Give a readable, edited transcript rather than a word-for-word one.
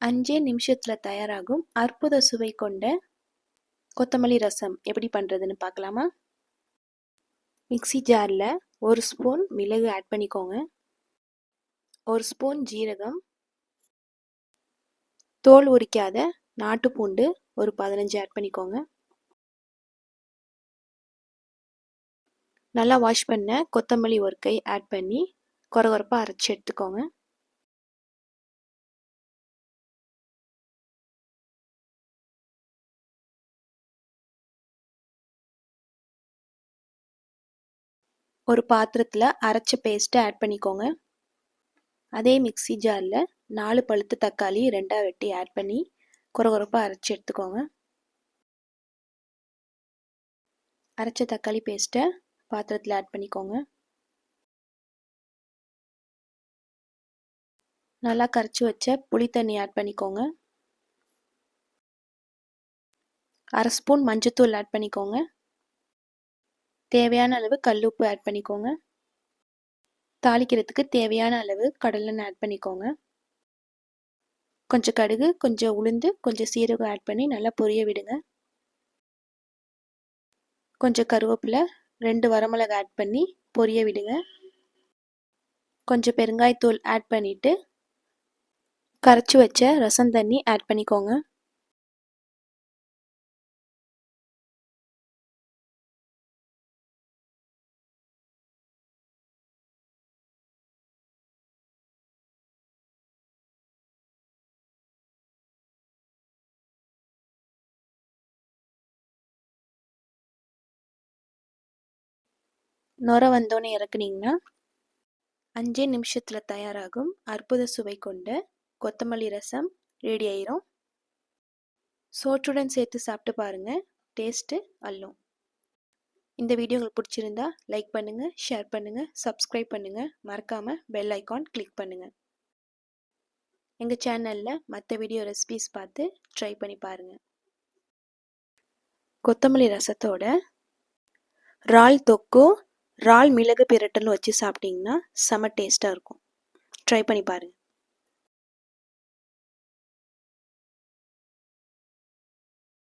5 நிமிஷத்துல தயாராகும் அற்புத சுவை கொண்ட கொத்தமல்லி ரசம் எப்படி பண்ணுறதுன்னு பார்க்கலாமா? மிக்ஸி ஜாரில் 1 ஸ்பூன் மிளகு ஆட் பண்ணிக்கோங்க, 1 ஸ்பூன் ஜீரகம், தோல் உரிக்காத நாட்டு பூண்டு ஒரு 15 ஆட் பண்ணிக்கோங்க, நல்லா வாஷ் பண்ண கொத்தமல்லி ஒரு கை ஆட் பண்ணி கொரகொரப்பாக அரைச்சி எடுத்துக்கோங்க. ஒரு பாத்திரத்தில் அரைச்ச பேஸ்ட்டை ஆட் பண்ணிக்கோங்க. அதே மிக்ஸி ஜாரில் 4 பழுத்த தக்காளி 2ஆக வெட்டி ஆட் பண்ணி கொரகொரப்பாக அரைச்சி எடுத்துக்கோங்க. அரைச்ச தக்காளி பேஸ்ட்டை பாத்திரத்தில் ஆட் பண்ணிக்கோங்க. நல்லா கரைச்சி வச்ச புளி தண்ணி ஆட் பண்ணிக்கோங்க. 1/2 ஸ்பூன் மஞ்சத்தூள் ஆட் பண்ணிக்கோங்க. தேவையான அளவு கல்லுப்பு ஆட் பண்ணிக்கோங்க. தாளிக்கிறதுக்கு தேவையான அளவு கடலெண்ணெய் ஆட் பண்ணிக்கோங்க. கொஞ்சம் கடுகு, கொஞ்சம் உளுந்து, கொஞ்சம் சீரகம் ஆட் பண்ணி நல்லா பொரிய விடுங்க. கொஞ்சம் கருவேப்பிலை, 2 வரமிளகாய் ஆட் பண்ணி பொரிய விடுங்க. கொஞ்சம் பெருங்காயத்தூள் ஆட் பண்ணிவிட்டு கரைச்சி வச்ச ரசம் தண்ணி ஆட் பண்ணிக்கோங்க. நுர வந்தோடனே இறக்குனீங்கன்னா 5 நிமிஷத்தில் தயாராகும் அற்புத சுவை கொண்ட கொத்தமல்லி ரசம் ரெடி ஆயிரும். சோற்றுடன் சேர்த்து சாப்பிட்டு பாருங்கள், டேஸ்ட்டு அல்லும். இந்த வீடியோ உங்களுக்கு பிடிச்சிருந்தா லைக் பண்ணுங்கள், ஷேர் பண்ணுங்கள், சப்ஸ்கிரைப் பண்ணுங்கள், மறக்காமல் பெல் ஐக்கான் கிளிக் பண்ணுங்கள். எங்கள் சேனலில் மற்ற வீடியோ ரெசிபீஸ் பார்த்து ட்ரை பண்ணி பாருங்கள். கொத்தமல்லி ரசத்தோட இறால் தொக்கும் இறால் மிளகு பிரட்டலும் வச்சு சாப்பிட்டிங்கன்னா செம டேஸ்ட்டாக இருக்கும். ட்ரை பண்ணி பாருங்கள்.